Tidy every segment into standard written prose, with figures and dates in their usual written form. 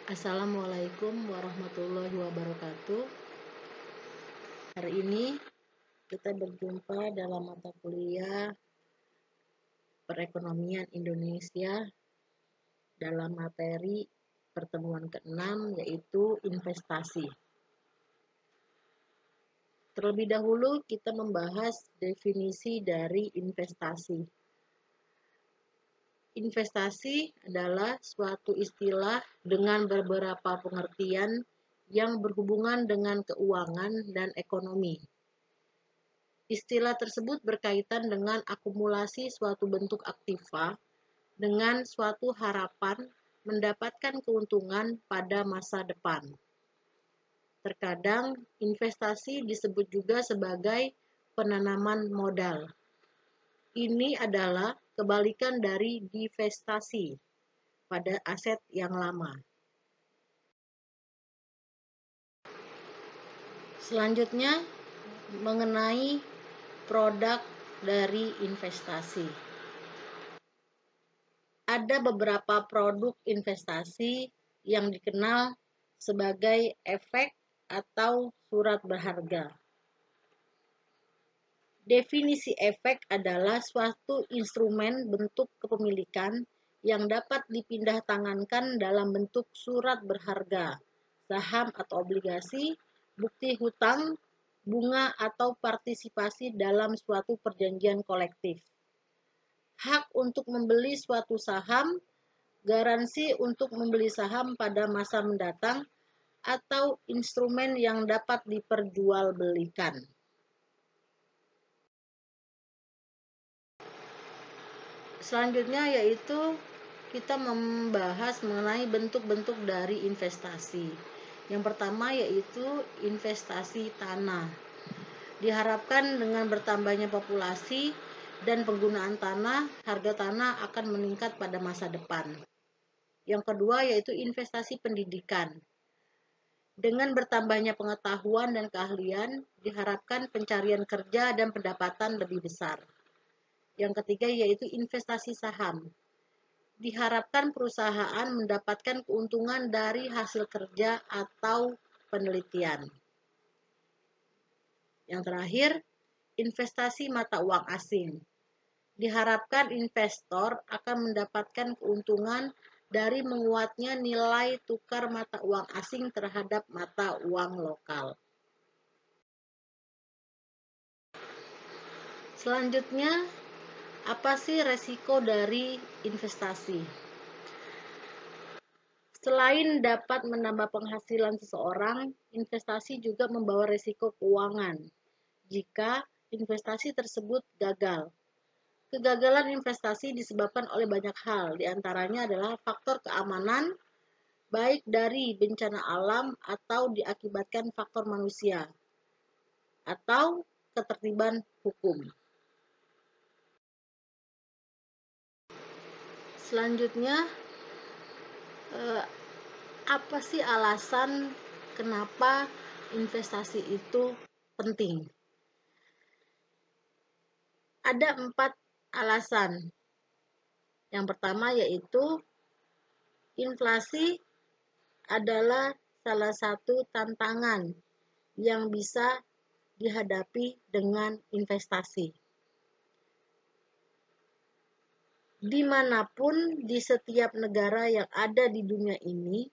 Assalamualaikum warahmatullahi wabarakatuh. Hari ini kita berjumpa dalam mata kuliah Perekonomian Indonesia dalam materi pertemuan ke-6 yaitu investasi. Terlebih dahulu kita membahas definisi dari investasi. Investasi adalah suatu istilah dengan beberapa pengertian yang berhubungan dengan keuangan dan ekonomi. Istilah tersebut berkaitan dengan akumulasi suatu bentuk aktiva dengan suatu harapan mendapatkan keuntungan pada masa depan. Terkadang investasi disebut juga sebagai penanaman modal. Ini adalah kebalikan dari divestasi pada aset yang lama. Selanjutnya mengenai produk dari investasi. Ada beberapa produk investasi yang dikenal sebagai efek atau surat berharga. Definisi efek adalah suatu instrumen bentuk kepemilikan yang dapat dipindah tangankan dalam bentuk surat berharga, saham atau obligasi, bukti hutang, bunga atau partisipasi dalam suatu perjanjian kolektif. Hak untuk membeli suatu saham, garansi untuk membeli saham pada masa mendatang, atau instrumen yang dapat diperjualbelikan. Selanjutnya yaitu kita membahas mengenai bentuk-bentuk dari investasi. Yang pertama yaitu investasi tanah. Diharapkan dengan bertambahnya populasi dan penggunaan tanah, harga tanah akan meningkat pada masa depan. Yang kedua yaitu investasi pendidikan. Dengan bertambahnya pengetahuan dan keahlian, diharapkan pencarian kerja dan pendapatan lebih besar. Yang ketiga yaitu investasi saham. Diharapkan perusahaan mendapatkan keuntungan dari hasil kerja atau penelitian. Yang terakhir, investasi mata uang asing. Diharapkan investor akan mendapatkan keuntungan dari menguatnya nilai tukar mata uang asing terhadap mata uang lokal. Selanjutnya, apa sih resiko dari investasi? Selain dapat menambah penghasilan seseorang, investasi juga membawa risiko keuangan jika investasi tersebut gagal. Kegagalan investasi disebabkan oleh banyak hal, diantaranya adalah faktor keamanan, baik dari bencana alam atau diakibatkan faktor manusia, atau ketertiban hukum. Selanjutnya, apa sih alasan kenapa investasi itu penting? Ada 4 alasan. Yang pertama yaitu inflasi adalah salah satu tantangan yang bisa dihadapi dengan investasi. Dimanapun di setiap negara yang ada di dunia ini,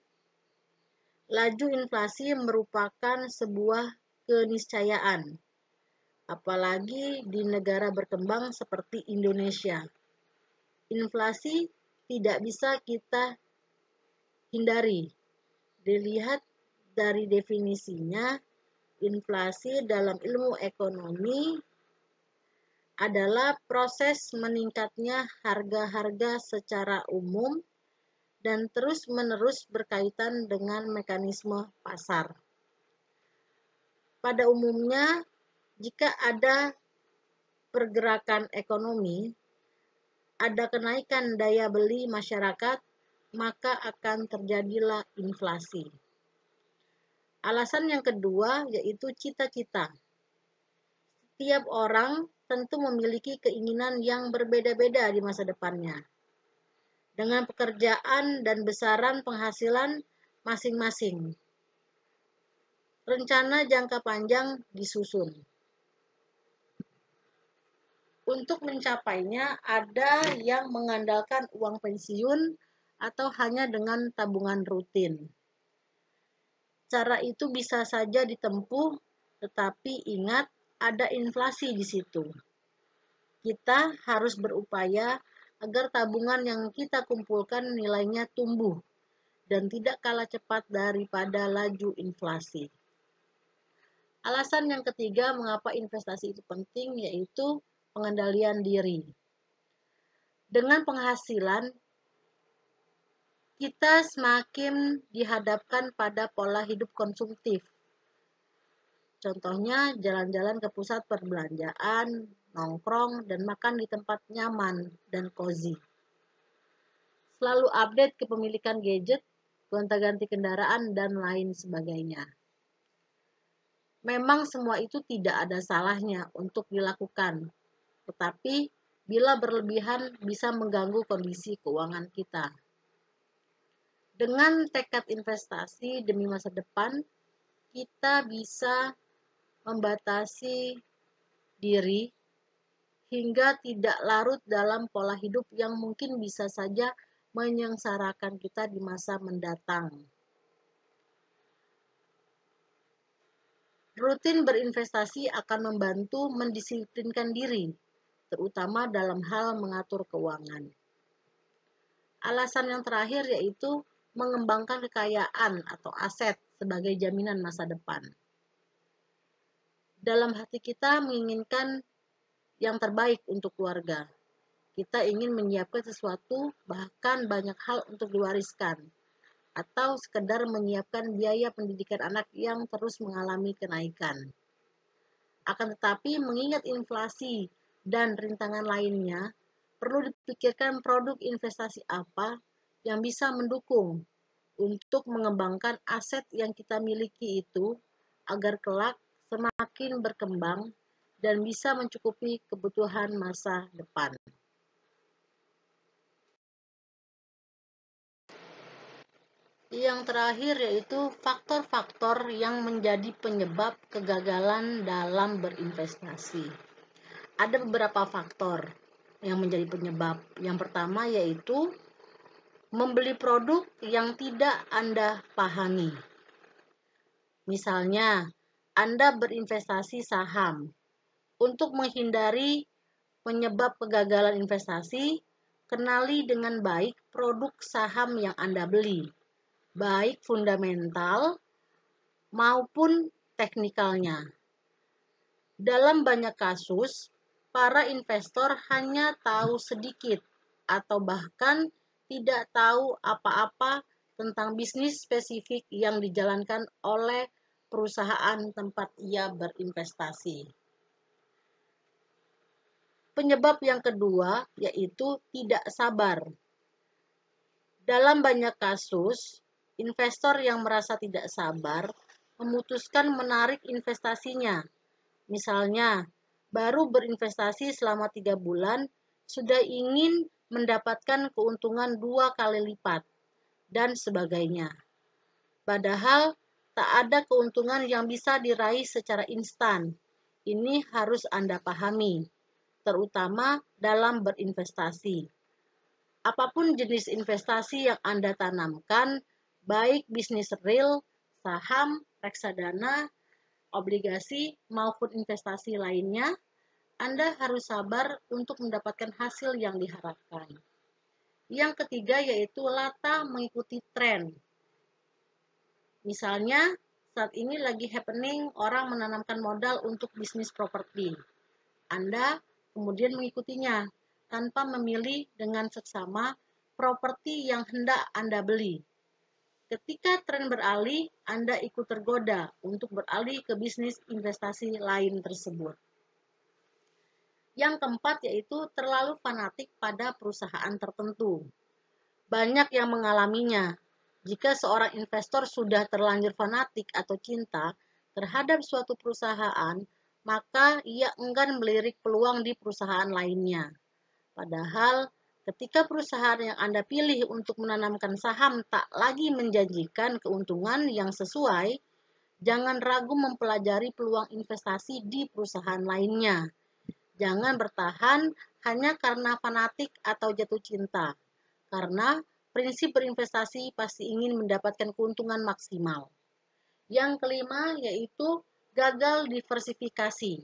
laju inflasi merupakan sebuah keniscayaan, apalagi di negara berkembang seperti Indonesia. Inflasi tidak bisa kita hindari. Dilihat dari definisinya, inflasi dalam ilmu ekonomi adalah proses meningkatnya harga-harga secara umum dan terus-menerus berkaitan dengan mekanisme pasar. Pada umumnya, jika ada pergerakan ekonomi, ada kenaikan daya beli masyarakat, maka akan terjadilah inflasi. Alasan yang kedua yaitu cita-cita. Setiap orang tentu memiliki keinginan yang berbeda-beda di masa depannya. Dengan pekerjaan dan besaran penghasilan masing-masing. Rencana jangka panjang disusun. Untuk mencapainya, ada yang mengandalkan uang pensiun atau hanya dengan tabungan rutin. Cara itu bisa saja ditempuh, tetapi ingat ada inflasi di situ. Kita harus berupaya agar tabungan yang kita kumpulkan nilainya tumbuh dan tidak kalah cepat daripada laju inflasi. Alasan yang ketiga mengapa investasi itu penting yaitu pengendalian diri. Dengan penghasilan, kita semakin dihadapkan pada pola hidup konsumtif. Contohnya, jalan-jalan ke pusat perbelanjaan, nongkrong, dan makan di tempat nyaman dan cozy. Selalu update kepemilikan gadget, gonta-ganti kendaraan, dan lain sebagainya. Memang semua itu tidak ada salahnya untuk dilakukan, tetapi bila berlebihan bisa mengganggu kondisi keuangan kita. Dengan tekad investasi demi masa depan, kita bisa membatasi diri hingga tidak larut dalam pola hidup yang mungkin bisa saja menyengsarakan kita di masa mendatang. Rutin berinvestasi akan membantu mendisiplinkan diri, terutama dalam hal mengatur keuangan. Alasan yang terakhir yaitu mengembangkan kekayaan atau aset sebagai jaminan masa depan. Dalam hati kita menginginkan yang terbaik untuk keluarga. Kita ingin menyiapkan sesuatu, bahkan banyak hal untuk diwariskan, atau sekedar menyiapkan biaya pendidikan anak yang terus mengalami kenaikan. Akan tetapi, mengingat inflasi dan rintangan lainnya, perlu dipikirkan produk investasi apa yang bisa mendukung untuk mengembangkan aset yang kita miliki itu agar kelak semakin berkembang dan bisa mencukupi kebutuhan masa depan. Yang terakhir yaitu faktor-faktor yang menjadi penyebab kegagalan dalam berinvestasi. Ada beberapa faktor yang menjadi penyebab. Yang pertama yaitu membeli produk yang tidak Anda pahami. Misalnya, Anda berinvestasi saham. Untuk menghindari penyebab kegagalan investasi, kenali dengan baik produk saham yang Anda beli, baik fundamental maupun teknikalnya. Dalam banyak kasus, para investor hanya tahu sedikit atau bahkan tidak tahu apa-apa tentang bisnis spesifik yang dijalankan oleh perusahaan tempat ia berinvestasi. Penyebab yang kedua yaitu tidak sabar. Dalam banyak kasus, investor yang merasa tidak sabar memutuskan menarik investasinya. Misalnya, baru berinvestasi selama 3 bulan, sudah ingin mendapatkan keuntungan 2 kali lipat, dan sebagainya. Padahal, tak ada keuntungan yang bisa diraih secara instan. Ini harus Anda pahami, terutama dalam berinvestasi. Apapun jenis investasi yang Anda tanamkan, baik bisnis real, saham, reksadana, obligasi, maupun investasi lainnya, Anda harus sabar untuk mendapatkan hasil yang diharapkan. Yang ketiga yaitu latah mengikuti tren. Misalnya, saat ini lagi happening orang menanamkan modal untuk bisnis properti. Anda kemudian mengikutinya tanpa memilih dengan seksama properti yang hendak Anda beli. Ketika tren beralih, Anda ikut tergoda untuk beralih ke bisnis investasi lain tersebut. Yang keempat yaitu terlalu fanatik pada perusahaan tertentu. Banyak yang mengalaminya. Jika seorang investor sudah terlanjur fanatik atau cinta terhadap suatu perusahaan, maka ia enggan melirik peluang di perusahaan lainnya. Padahal Ketika perusahaan yang Anda pilih untuk menanamkan saham tak lagi menjanjikan keuntungan yang sesuai, jangan ragu mempelajari peluang investasi di perusahaan lainnya. Jangan bertahan hanya karena fanatik atau jatuh cinta, karena prinsip berinvestasi pasti ingin mendapatkan keuntungan maksimal. Yang kelima yaitu gagal diversifikasi.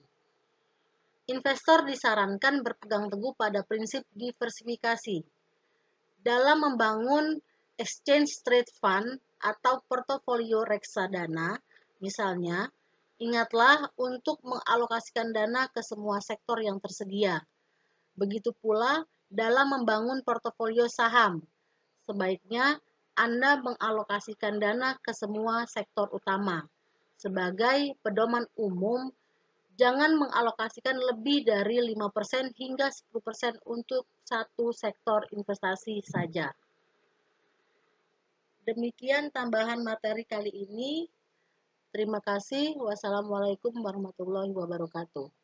Investor disarankan berpegang teguh pada prinsip diversifikasi dalam membangun exchange trade fund atau portofolio reksadana. Misalnya, ingatlah untuk mengalokasikan dana ke semua sektor yang tersedia. Begitu pula dalam membangun portofolio saham. Sebaiknya Anda mengalokasikan dana ke semua sektor utama. Sebagai pedoman umum, jangan mengalokasikan lebih dari 5% hingga 10% untuk satu sektor investasi saja. Demikian tambahan materi kali ini. Terima kasih. Wassalamualaikum warahmatullahi wabarakatuh.